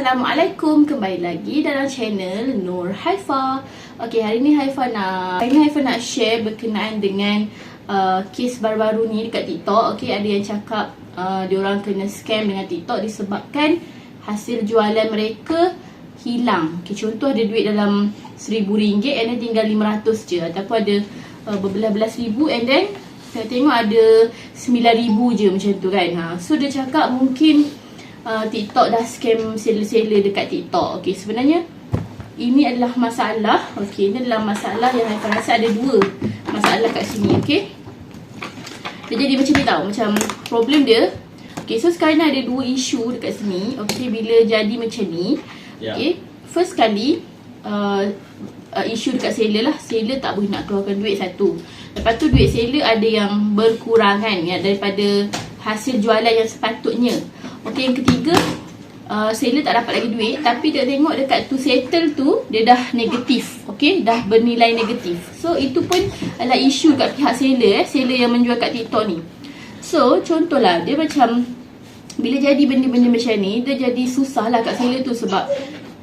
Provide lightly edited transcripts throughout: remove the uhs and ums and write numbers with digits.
Assalamualaikum, kembali lagi dalam channel Nur Haifa. Okey, hari ni Haifa nak share berkenaan dengan kes baru-baru ni dekat TikTok. Okey, ada yang cakap diorang kena scam dengan TikTok disebabkan hasil jualan mereka hilang. Okey, contoh ada duit dalam RM1,000 and then tinggal 500 je, ataupun ada berbelas-belas ribu and then saya tengok ada 9,000 je macam tu kan. So dia cakap mungkin TikTok dah scam seller-seller dekat TikTok. Okey, sebenarnya ini adalah masalah. Okey, ini adalah masalah yang saya rasa ada dua masalah kat sini. Okey, dia jadi macam ni tau, macam problem dia. Okey, so sekarang ada dua isu dekat sini. Okey, bila jadi macam ni, okey, first kali isu dekat seller lah. Seller tak boleh nak keluarkan duit satu. Lepas tu duit seller ada yang berkurangan ya, daripada hasil jualan yang sepatutnya. Okey, yang ketiga, seller tak dapat lagi duit, tapi dia tengok dekat tu settle tu dia dah negatif. Okey, dah bernilai negatif. So itu pun adalah isu kat pihak seller, seller yang menjual kat TikTok ni. So contohlah, dia macam bila jadi benda-benda macam ni, dia jadi susah lah kat seller tu. Sebab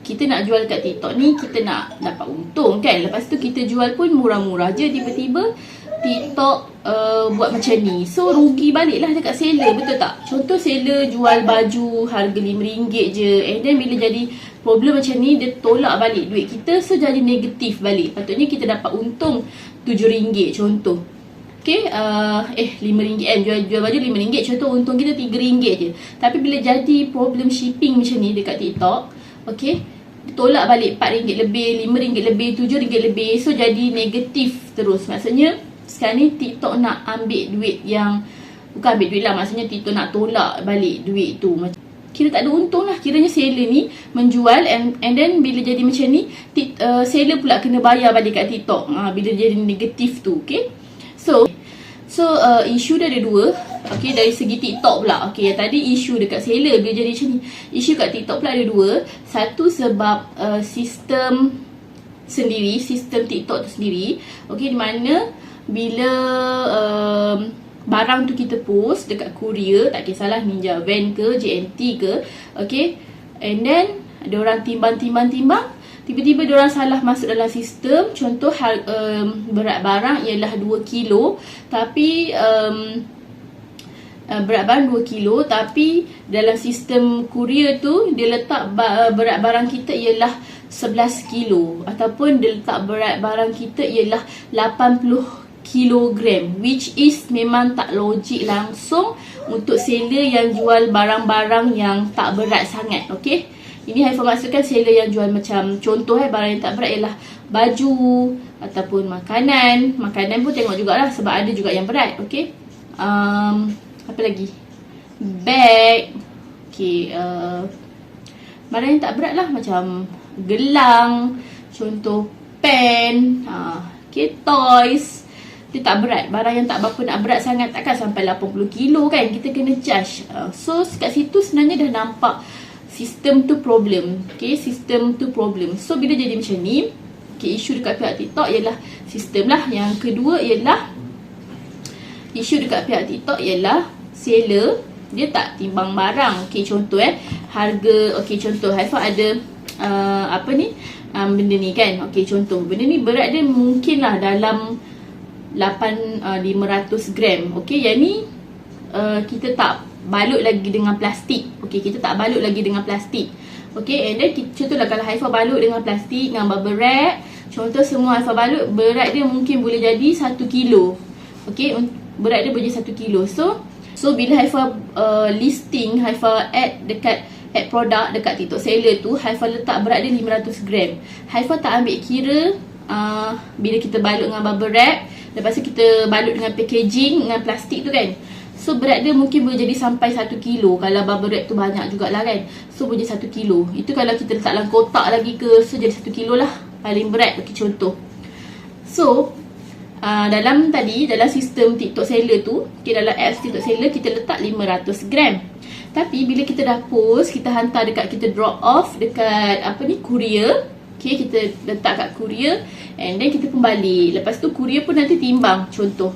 kita nak jual kat TikTok ni, kita nak dapat untung kan. Lepas tu kita jual pun murah-murah je, tiba-tiba TikTok buat macam ni. So rugi balik lah dekat seller, betul tak? Contoh seller jual baju harga RM5 je, and then bila jadi problem macam ni, dia tolak balik duit kita. So jadi negatif balik. Patutnya kita dapat untung RM7 contoh. Okay, RM5 kan, jual baju RM5, contoh untung kita RM3 je. Tapi bila jadi problem shipping macam ni dekat TikTok, okay, tolak balik RM4 lebih, RM5 lebih, RM7 lebih. So jadi negatif terus. Maksudnya sekarang ni TikTok nak ambil duit yang, bukan ambil duit lah, maksudnya TikTok nak tolak balik duit tu. Kira tak ada untung lah. Kiranya seller ni menjual and then bila jadi macam ni, seller pula kena bayar balik kat TikTok bila jadi negatif tu. Okay, so isu dia ada dua. Okay, dari segi TikTok pula. Okay, tadi isu dekat seller bila jadi macam ni, isu kat TikTok pula ada dua. Satu sebab sistem sendiri, sistem TikTok tu sendiri. Okay, di mana bila barang tu kita post dekat courier, tak kisahlah Ninja Van ke, JNT ke, okay, and then diorang timbang, tiba-tiba diorang salah masuk dalam sistem. Contoh berat barang ialah 2 kilo, tapi berat barang 2 kilo, tapi dalam sistem courier tu dia letak berat barang kita ialah 11 kilo, ataupun dia letak berat barang kita ialah 80 kilogram, which is memang tak logik langsung untuk seller yang jual barang-barang yang tak berat sangat. Okay, ini Haifa maksudkan seller yang jual macam contoh barang yang tak berat ialah baju ataupun makanan. Makanan pun tengok jugalah, sebab ada juga yang berat. Okay, apa lagi, bag. Okay, barang yang tak berat lah, macam gelang, contoh pen, okay, toys. Dia tak berat. Barang yang tak berapa nak berat sangat, takkan sampai 80 kilo kan, kita kena charge. So kat situ sebenarnya dah nampak sistem tu problem. Okay, sistem tu problem. So bila jadi macam ni, okay, isu dekat pihak TikTok ialah sistem lah. Yang kedua ialah isu dekat pihak TikTok ialah seller dia tak timbang barang. Okay, contoh harga. Okay, contoh Haifa ada benda ni kan. Okay, contoh benda ni berat dia mungkin lah dalam 500 gram. Okay, yang ni kita tak balut lagi dengan plastik. Okay, kita tak balut lagi dengan plastik. Okay, and then contohlah kalau Haifa balut dengan plastik, dengan bubble wrap, contoh semua Haifa balut, berat dia mungkin boleh jadi 1 kilo. Okay, berat dia boleh 1 kilo. So bila Haifa listing, Haifa add produk dekat TikTok seller tu, Haifa letak berat dia 500 gram. Haifa tak ambil kira bila kita balut dengan bubble wrap, lepas tu kita balut dengan packaging, dengan plastik tu kan. So berat dia mungkin boleh jadi sampai 1 kilo. Kalau bubble wrap tu banyak jugalah kan. So boleh jadi 1 kilo. Itu kalau kita letak dalam kotak lagi ke, so jadi 1 kilo lah paling berat. Okay, contoh. So dalam sistem TikTok seller tu, okay, dalam apps TikTok seller kita letak 500 gram. Tapi bila kita dah post, kita hantar dekat, kita drop off dekat courier. Okay, kita letak kat courier and then kita pun balik. Lepas tu courier pun nanti timbang. Contoh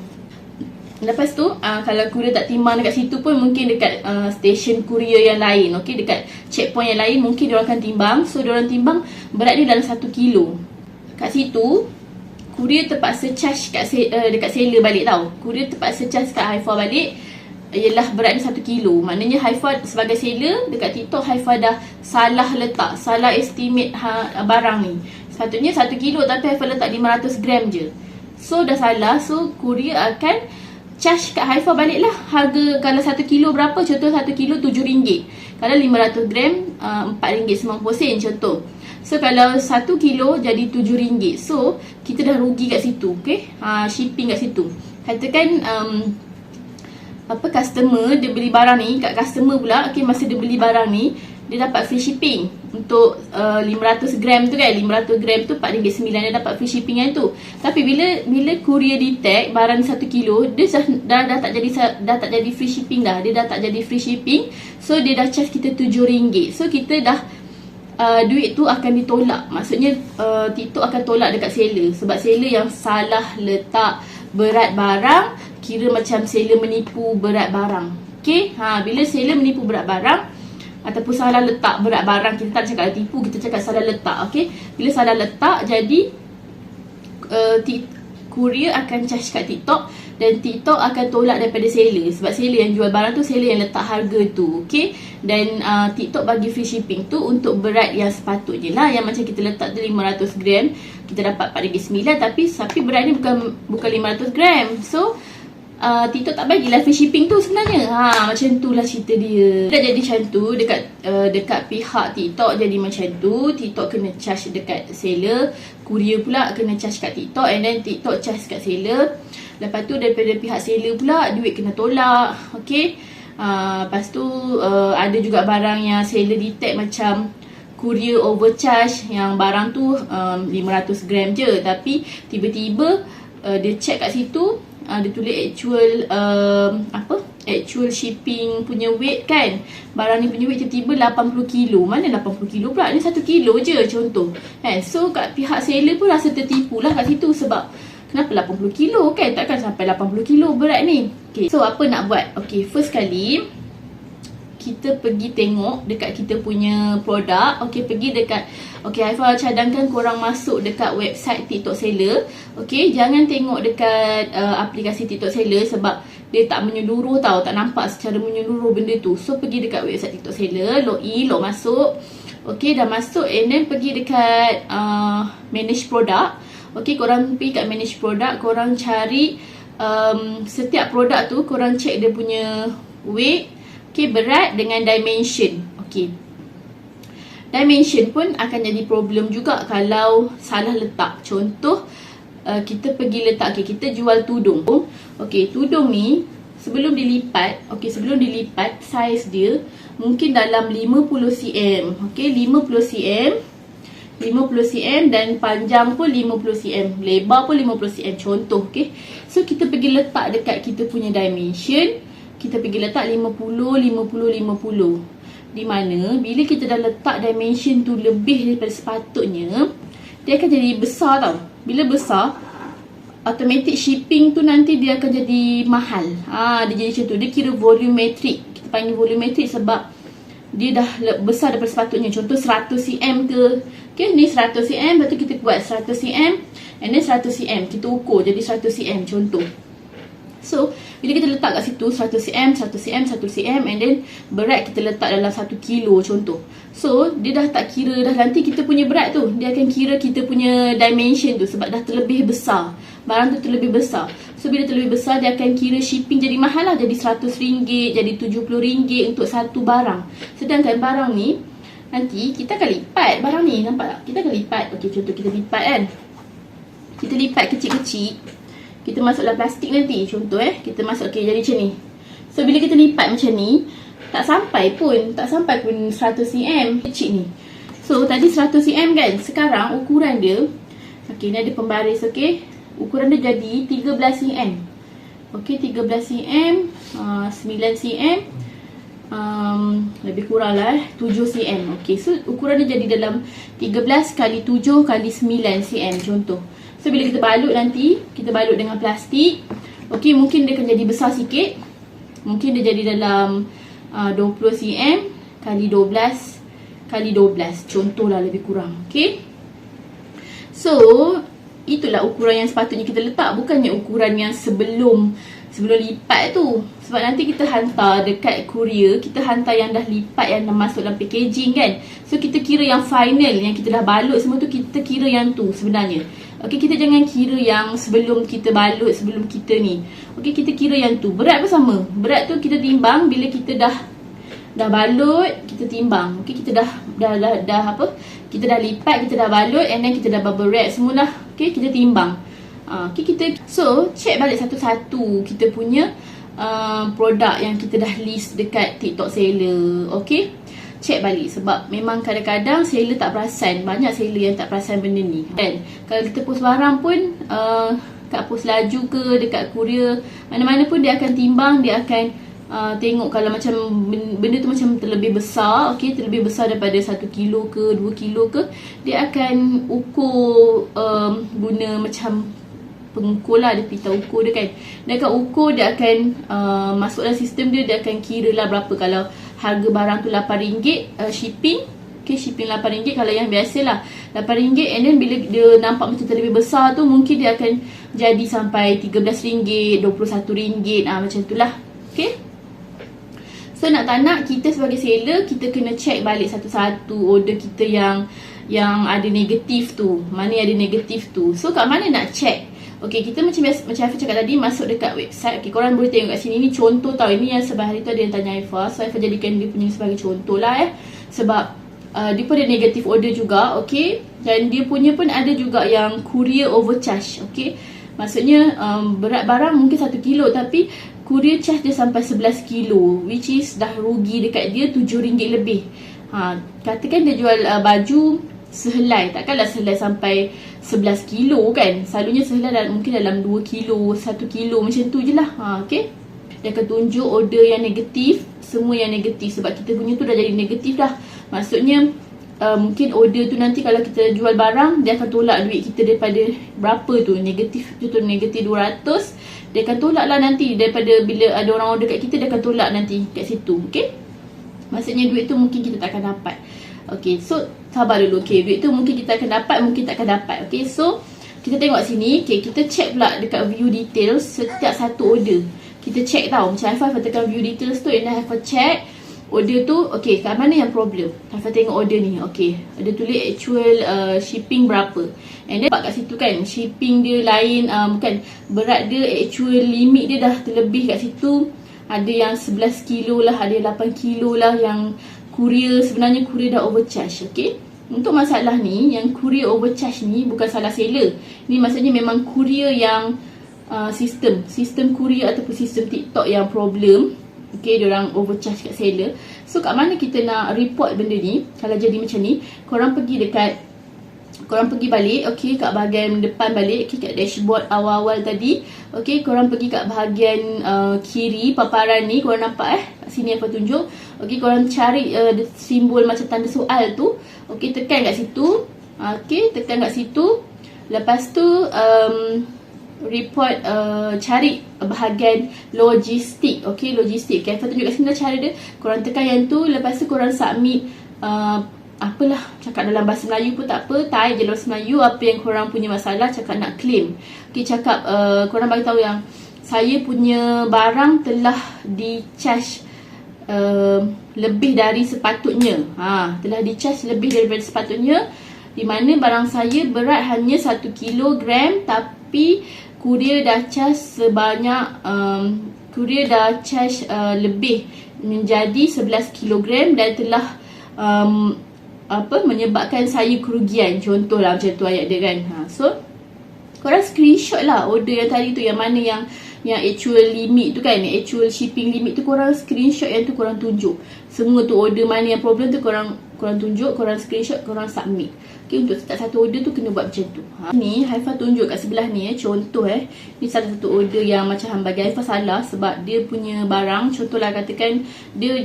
Lepas tu kalau kurier tak timbang dekat situ pun, mungkin dekat stesen kurier yang lain, okey, dekat checkpoint yang lain mungkin diorang akan timbang. So diorang timbang berat dia dalam 1 kilo. Kat situ kurier terpaksa charge dekat seller balik tau. Kurier terpaksa charge kat Haifa balik ialah berat dia 1 kilo. Maknanya Haifa sebagai seller dekat TikTok, Haifa dah salah letak, salah estimate barang ni. Sepatutnya 1 kilo tapi Haifa letak 500 gram je. So dah salah. So kurier akan charge kat Haifa balik lah. Harga kalau 1 kilo berapa? Contoh 1 kilo RM7. Kalau 500 gram RM4.90 contoh. So kalau 1 kilo jadi RM7. So kita dah rugi kat situ, okay? Shipping kat situ. Katakan customer dia beli barang ni, kat customer pula, okay, masa dia beli barang ni dia dapat free shipping untuk 500 gram tu kan. 500 gram tu RM4.9, dia dapat free shipping yang tu. Tapi bila courier detect barang 1 kilo, dia dah tak jadi free shipping dah. Dia dah tak jadi free shipping. So dia dah charge kita RM7. So kita dah duit tu akan ditolak. Maksudnya TikTok akan tolak dekat seller, sebab seller yang salah letak berat barang, kira macam seller menipu berat barang. Okay, bila seller menipu berat barang ataupun salah letak berat barang, kita tak cakap tipu, kita cakap salah letak, okay. Bila salah letak, jadi courier akan charge kat TikTok dan TikTok akan tolak daripada seller, sebab seller yang jual barang tu, seller yang letak harga tu, okay. Dan TikTok bagi free shipping tu untuk berat yang sepatutnya lah. Yang macam kita letak tu 500 gram, kita dapat RM4.9, tapi berat ni bukan 500 gram. So TikTok tak bagilah free shipping tu sebenarnya. Macam tu lah cerita dia. Dah jadi macam tu dekat pihak TikTok, jadi macam tu. TikTok kena charge dekat seller, courier pula kena charge kat TikTok, and then TikTok charge kat seller. Lepas tu daripada pihak seller pula duit kena tolak, okay. Lepas tu ada juga barang yang seller detect macam courier overcharge, yang barang tu 500 gram je, tapi tiba-tiba dia check kat situ, dia tulis actual shipping punya weight kan. Barang ni punya weight tiba-tiba 80 kilo. Mana 80 kilo pula? Ni 1 kilo je contoh kan. So kat pihak seller pun rasa tertipu lah kat situ, sebab kenapa 80 kilo kan? Takkan sampai 80 kilo berat ni. Okay, so apa nak buat? Okay, first kali kita pergi tengok dekat kita punya produk. Okay, pergi dekat, okay, Haifa cadangkan korang masuk dekat website TikTok seller. Okay, jangan tengok dekat aplikasi TikTok seller, sebab dia tak menyeluruh tau, tak nampak secara menyeluruh benda tu. So pergi dekat website TikTok seller, log masuk. Okay, dah masuk, and then pergi dekat manage product. Okay, korang pergi kat manage product, korang cari setiap produk tu, korang check dia punya weight, okay, berat dengan dimension. Okay, dimension pun akan jadi problem juga kalau salah letak. Contoh kita pergi letak, okay, kita jual tudung. Okay, tudung ni sebelum dilipat, okay, sebelum dilipat saiz dia mungkin dalam 50 cm. Okay, 50 cm, 50 cm, dan panjang pun 50 cm, lebar pun 50 cm contoh, okay. So kita pergi letak dekat kita punya dimension, kita pergi letak 50, 50, 50. Di mana bila kita dah letak dimension tu lebih daripada sepatutnya, dia akan jadi besar tau. Bila besar, automatic shipping tu nanti dia akan jadi mahal. Dia jadi macam tu. Dia kira volumetric. Kita panggil volumetric sebab dia dah besar daripada sepatutnya. Contoh 100 cm ke. Okay, ni 100 cm, lepas tu kita buat 100 cm, and then 100 cm. Kita ukur jadi 100 cm contoh. So, bila kita letak kat situ 100 cm, 100 cm, 1 cm, and then berat kita letak dalam 1 kilo contoh. So, dia dah tak kira dah nanti kita punya berat tu. Dia akan kira kita punya dimension tu sebab dah terlebih besar. Barang tu terlebih besar. So, bila terlebih besar, dia akan kira shipping jadi mahal lah. Jadi RM100, jadi RM70 untuk satu barang. Sedangkan barang ni, nanti kita akan lipat barang ni. Nampak tak? Kita akan lipat. Okay, contoh kita lipat kan. Kita lipat kecil-kecil. Kita masuk dalam plastik nanti. Contoh kita masuk, okay, jadi macam ni. So bila kita lipat macam ni, tak sampai pun 100 cm kecil ni. So tadi 100 cm kan. Sekarang ukuran dia, okay, ni ada pembaris, okay. Ukuran dia jadi 13 cm. Okay, 13 cm, 9 cm, lebih kurang lah 7 cm. Okay, so ukuran dia jadi dalam 13 kali 7 kali 9 cm contoh. So bila kita balut nanti, kita balut dengan plastik. Okey, mungkin dia akan jadi besar sikit. Mungkin dia jadi dalam 20 cm kali 12 kali 12. Contohlah lebih kurang. Okey. So, itulah ukuran yang sepatutnya kita letak. Bukannya ukuran yang sebelum lipat tu. Sebab nanti kita hantar dekat courier, kita hantar yang dah lipat, yang dah masuk dalam packaging kan. So kita kira yang final, yang kita dah balut semua tu, kita kira yang tu sebenarnya. Okey, kita jangan kira yang sebelum kita balut, sebelum kita ni. Okey, kita kira yang tu. Berat pun sama. Berat tu kita timbang bila kita dah balut, kita timbang. Okey, kita dah apa? Kita dah lipat, kita dah balut, and then kita dah bubble wrap semualah. Okey, kita timbang. Okay, check balik satu-satu kita punya produk yang kita dah list dekat TikTok seller. Okay, check balik. Sebab memang kadang-kadang seller tak perasan. Banyak seller yang tak perasan benda ni kan. Kalau kita post barang pun kat post laju ke, dekat courier, mana-mana pun dia akan timbang. Dia akan tengok kalau macam benda tu macam terlebih besar, okay, terlebih besar daripada 1 kilo ke 2 kilo ke, dia akan ukur guna macam pengukur lah, dia pita ukur dia kan. Dia akan ukur, dia akan masuk dalam sistem dia, dia akan kira lah berapa. Kalau harga barang tu RM8 shipping, okay, shipping RM8. Kalau yang biasa lah RM8, and then bila dia nampak macam terlebih besar tu, mungkin dia akan jadi sampai RM13, RM21, macam tu lah. Okay. So nak tak nak, kita sebagai seller, kita kena check balik satu-satu order kita yang ada negatif tu. Mana yang ada negatif tu. So kat mana nak check? Okay, kita macam Haifa cakap tadi, masuk dekat website. Okay, korang boleh tengok kat sini. Ni contoh tau. Ini yang sebab hari tu ada yang tanya Haifa. So Haifa jadikan dia punya sebagai contoh lah sebab dia pun ada negatif order juga. Okay, dan dia punya pun ada juga yang courier overcharge. Okay, maksudnya berat barang mungkin 1 kilo, tapi courier charge dia sampai 11 kilo, which is dah rugi dekat dia RM7 lebih. Katakan dia jual baju sehelai, takkanlah sehelai sampai 11 kilo kan. Selalunya sehelai mungkin dalam 2 kilo, 1 kilo, macam tu je lah. Okay, dia akan tunjuk order yang negatif, semua yang negatif. Sebab kita punya tu dah jadi negatif dah. Maksudnya mungkin order tu nanti kalau kita jual barang, dia akan tolak duit kita daripada berapa tu, negatif, contoh negatif 200. Dia akan tolak lah nanti daripada bila ada orang order kat kita, dia akan tolak nanti kat situ. Okay, maksudnya duit tu mungkin kita tak akan dapat. Okay, so sabar dulu. Okay, duit tu mungkin kita akan dapat, mungkin tak akan dapat. Okay, so kita tengok sini. Okay, kita check pula dekat view details setiap satu order. Kita check tau. Macam Haifa tekan view details tu, and Haifa check order tu. Okay, kat mana yang problem? Haifa tengok order ni. Okay, ada tulis actual shipping berapa. And then kat situ kan, shipping dia lain, bukan, berat dia, actual limit dia dah terlebih kat situ. Ada yang 11 kilo lah, ada 8 kilo lah yang courier. Sebenarnya courier dah overcharge. Okay, untuk masalah ni, yang courier overcharge ni bukan salah seller. Ni maksudnya memang courier yang sistem courier ataupun sistem TikTok yang problem. Okay, diorang overcharge kat seller. So kat mana kita nak report benda ni? Kalau jadi macam ni, korang pergi balik, okay, kat bahagian depan balik, okay, kat dashboard awal-awal tadi. Okay, korang pergi kat bahagian kiri paparan ni, korang nampak kat sini apa tunjuk. Okay, korang cari simbol macam tanda soal tu. Okay, tekan kat situ. Okay, tekan kat situ. Lepas tu report, cari bahagian logistik. Okay, logistik. Okay, Haifa tunjuk kat sini dah cara dia. Korang tekan yang tu. Lepas tu korang submit apalah, cakap dalam bahasa Melayu pun tak apa, type je dalam bahasa Melayu apa yang korang punya masalah, cakap nak claim. Okay, cakap korang bagi tahu yang saya punya barang telah di-charge lebih dari sepatutnya. Telah di-charge lebih daripada sepatutnya, di mana barang saya berat hanya 1 kilogram, tapi courier dah charge sebanyak courier dah charge lebih menjadi 11 kilogram dan telah menyebabkan saya kerugian. Contohlah macam tu ayat dia kan. So korang screenshot lah order yang tadi tu, yang mana yang actual limit tu kan, actual shipping limit tu, korang screenshot yang tu, korang tunjuk semua tu order mana yang problem tu, korang tunjuk, korang screenshot, korang submit. Okay, untuk setiap satu order tu kena buat macam tu. Ni Haifa tunjuk kat sebelah ni contoh ni salah satu order yang macam bagi Haifa salah sebab dia punya barang, contohlah katakan dia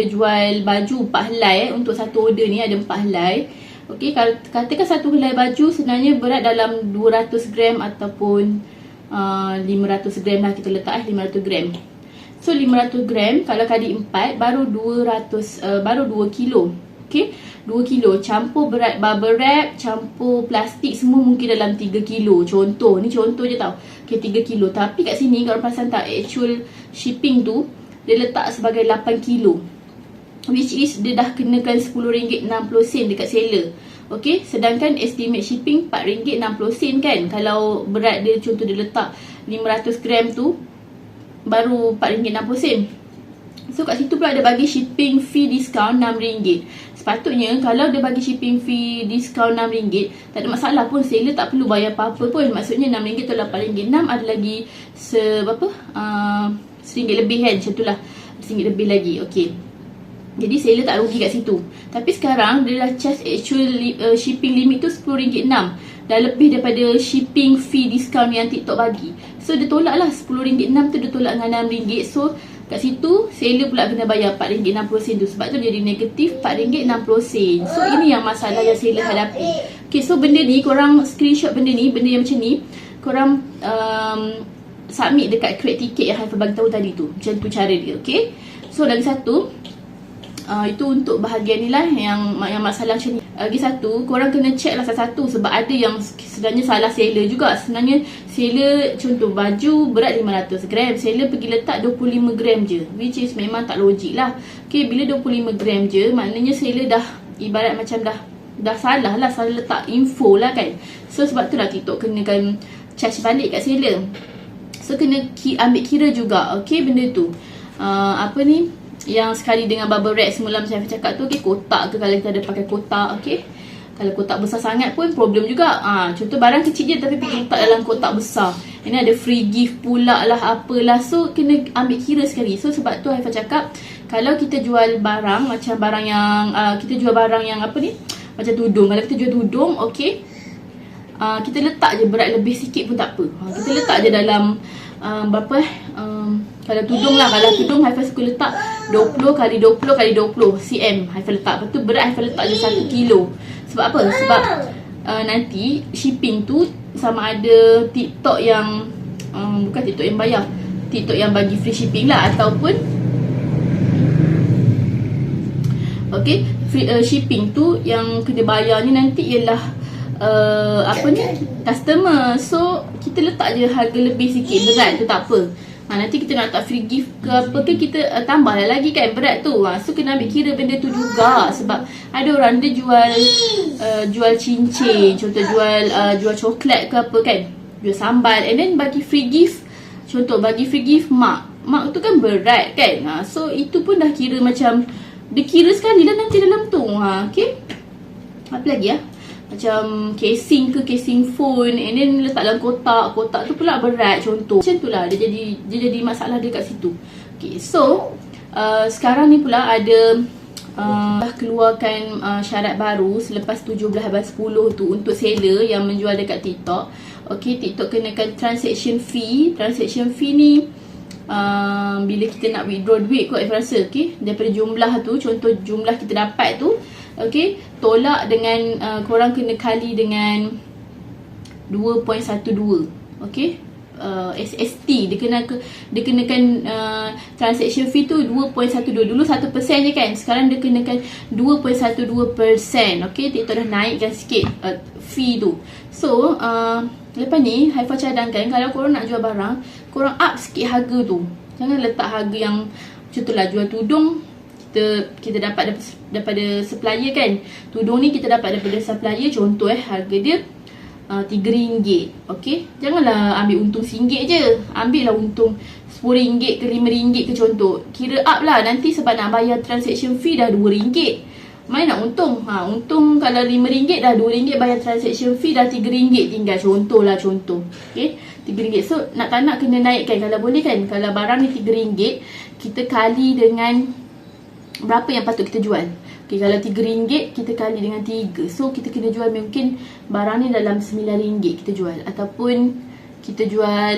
jual baju 4 helai untuk satu order ni ada 4 helai. Okey, katakan satu helai baju sebenarnya berat dalam 200 gram ataupun 500 gram lah kita letak 500 gram. So 500 gram kalau kali 4 baru 2 kilo. Okay, 2 kilo campur berat bubble wrap, campur plastik semua mungkin dalam 3 kilo. Contoh, ni contoh je tau. Okay, 3 kilo. Tapi kat sini korang perasan tak, actual shipping tu dia letak sebagai 8 kilo. Which is dia dah kenakan RM10.60 dekat seller. Okay, sedangkan estimate shipping RM4.60 kan. Kalau berat dia contoh dia letak 500 gram tu baru RM4.60. So kat situ pula dia bagi shipping fee discount RM6. Sepatutnya kalau dia bagi shipping fee discount RM6, tak ada masalah pun, seller tak perlu bayar apa-apa pun. Maksudnya RM6 atau RM8.6 ada lagi RM1 lebih kan, macam tu lah, RM1 lebih lagi. Okay, jadi seller tak rugi kat situ. Tapi sekarang dia dah charge actual shipping limit tu RM10.6. Dah lebih daripada shipping fee discount yang TikTok bagi. So dia tolak lah RM10.6 tu, dia tolak dengan RM6. So kat situ seller pula kena bayar RM4.60 tu. Sebab tu jadi negatif RM4.60. So ini yang masalah yang seller hadapi. Okay, so benda ni korang screenshot benda ni, benda yang macam ni korang submit dekat create ticket yang Haifa bagi tahu tadi tu. Macam tu cara dia. Okay, so lagi satu, itu untuk bahagian ni lah yang masalah macam ni. Lagi satu, korang kena check lah satu-satu. Sebab ada yang sebenarnya salah seller juga. Sebenarnya seller contoh baju berat 500 gram, seller pergi letak 25 gram je, which is memang tak logik lah. Okay, bila 25 gram je, maknanya seller dah ibarat macam dah salah lah, salah letak info lah kan. So sebab tu lah TikTok kenakan charge balik kat seller. So kena ambil kira juga, okay, benda tu. Apa ni, yang sekali dengan bubble wrap semula macam saya cakap tu, okay, kotak ke, kalau kita ada pakai kotak, okay. Kalau kotak besar sangat pun problem juga. Contoh barang kecil je tapi pergi letak dalam kotak besar. Ini ada free gift pula lah, apalah. So kena ambil kira sekali. So sebab tu Haifa cakap, kalau kita jual barang macam barang yang kita jual barang yang apa ni, macam tudung. Kalau kita jual tudung, okay, kita letak je berat lebih sikit pun tak apa. Kita letak je dalam berapa kalau tudung lah, kalau tudung Haifa suka letak 20 x 20 x 20 cm Haifa letak. Lepas tu berat Haifa letak je 1 kilo. Sebab apa? Sebab nanti shipping tu sama ada TikTok yang bukan TikTok yang bayar, TikTok yang bagi free shipping lah, ataupun okay, free shipping tu yang kena bayar ni nanti ialah apa ni, customer. So kita letak je harga lebih sikit, berat tu tak apa. Nanti kita nak letak free gift ke apa ke, kita tambah lagi kan berat tu. So kena ambil kira benda tu juga. Sebab ada orang dia jual cincin, contoh jual coklat ke apa kan, jual sambal, and then bagi free gift, contoh bagi free gift mak tu kan berat kan. So itu pun dah kira macam, dia kira sekali lah nanti dalam tu. Okay, apa lagi ya, macam casing ke, casing phone, and then letak dalam kotak tu pula berat contoh. Macam tu lah, dia jadi masalah dia kat situ. Okay, so sekarang ni pula ada dah keluarkan syarat baru selepas 17/10 tu untuk seller yang menjual dekat TikTok. Okay, TikTok kenakan transaction fee. Transaction fee ni bila kita nak withdraw duit kot saya rasa, okay, daripada jumlah tu, contoh jumlah kita dapat tu, okay, tolak dengan korang kena kali dengan 2.12, okay, SST dia kenakan transaction fee tu 2.12. Dulu 1% je kan, sekarang dia kenakan 2.12%. okay, TikTok dah naikkan sikit fee tu. So lepas ni Haifa cadangkan, kalau korang nak jual barang, korang up sikit harga tu. Jangan letak harga yang contohlah jual tudung, kita dapat daripada supplier kan. Tudung ni kita dapat daripada supplier, contoh harga dia RM3. Okay, janganlah ambil untung RM1 je, ambil lah untung RM10 ke RM5 ke contoh. Kira up lah nanti, sebab nak bayar transaction fee dah RM2. Mana nak untung? Untung kalau RM5 dah RM2 bayar transaction fee, dah RM3 tinggal, contoh lah contoh. Okay, RM3. So nak tak nak kena naikkan kalau boleh kan. Kalau barang ni RM3, kita kali dengan berapa yang patut kita jual. Okay, kalau RM3 kita kali dengan 3. So kita kena jual, mungkin barang ni dalam RM9 kita jual, ataupun kita jual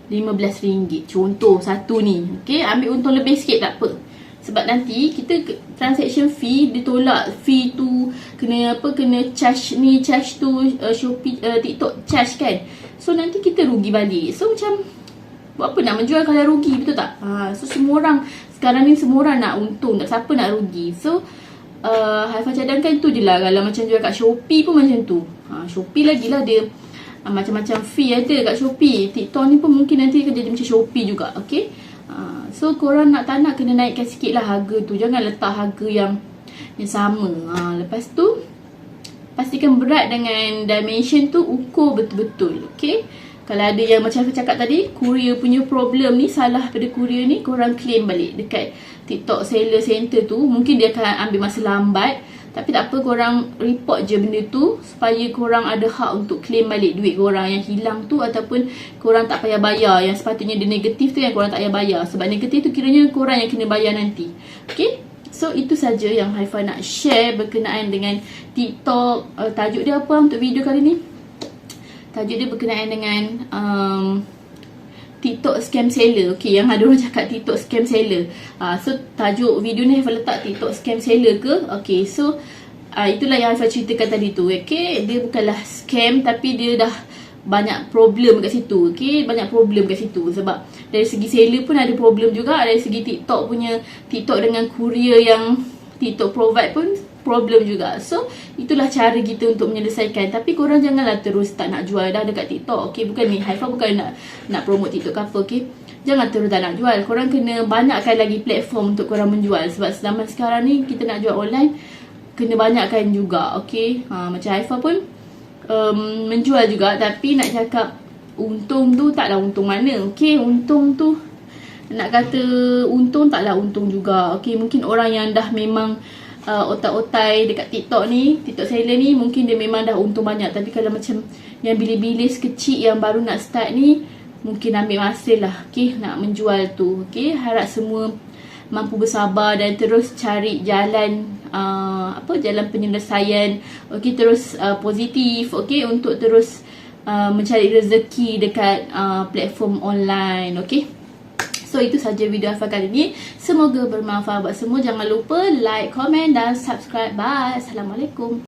RM15 contoh satu ni. Okay, ambil untung lebih sikit tak apa. Sebab nanti kita transaction fee ditolak, fee tu kena apa, kena charge ni, charge tu, Shopee, TikTok charge kan. So nanti kita rugi balik. So macam buat apa nak menjual kalau rugi, betul tak? So semua orang sekarang ni, semua orang nak untung, tak siapa nak rugi. So Haifa cadangkan tu je lah. Kalau macam jual kat Shopee pun macam tu. Shopee lagi lah dia macam-macam fee ada kat Shopee. TikTok ni pun mungkin nanti akan jadi macam Shopee juga. Okay, so korang nak tak nak kena naikkan sikit lah harga tu. Jangan letak harga yang sama. Lepas tu pastikan berat dengan dimension tu ukur betul-betul. Okay, kalau ada yang macam aku cakap tadi, courier punya problem ni, salah pada courier ni, korang claim balik dekat TikTok Seller Center tu. Mungkin dia akan ambil masa lambat, tapi tak apa, korang report je benda tu supaya korang ada hak untuk claim balik duit korang yang hilang tu. Ataupun korang tak payah bayar. Yang sepatutnya dia negatif tu yang korang tak payah bayar. Sebab negatif tu kiranya korang yang kena bayar nanti. Okay, so itu saja yang Haifa nak share berkenaan dengan TikTok. Tajuk dia apa untuk video kali ni? Tajuk dia berkenaan dengan TikTok scam seller. Okay, yang ada orang cakap TikTok scam seller. So tajuk video ni Haifa letak TikTok scam seller ke? Okay, so itulah yang Haifa ceritakan tadi tu. Okay, dia bukanlah scam, tapi dia dah banyak problem kat situ. Okay, banyak problem kat situ. Sebab dari segi seller pun ada problem juga. Dari segi TikTok punya, TikTok dengan courier yang TikTok provide pun problem juga. So itulah cara kita untuk menyelesaikan. Tapi korang janganlah terus tak nak jual dah dekat TikTok. Okay, bukan ni Haifa bukan nak promote TikTok ke apa. Okay, jangan terus tak nak jual. Korang kena banyakkan lagi platform untuk korang menjual. Sebab zaman sekarang ni kita nak jual online, kena banyakkan juga. Okay, macam Haifa pun menjual juga. Tapi nak cakap untung tu, taklah untung mana. Okay, untung tu nak kata untung taklah untung juga. Okay, mungkin orang yang dah memang otak-otai dekat TikTok ni, TikTok seller ni, mungkin dia memang dah untung banyak. Tapi kalau macam yang bilis-bilis kecil yang baru nak start ni, mungkin ambil masa lah, okay, nak menjual tu. Okay, harap semua mampu bersabar dan terus cari jalan jalan penyelesaian. Okay, terus positif, okay, untuk terus mencari rezeki dekat platform online. Okay, so itu saja video Haifa kali ni. Semoga bermanfaat buat semua. Jangan lupa like, komen dan subscribe. Bye. Assalamualaikum.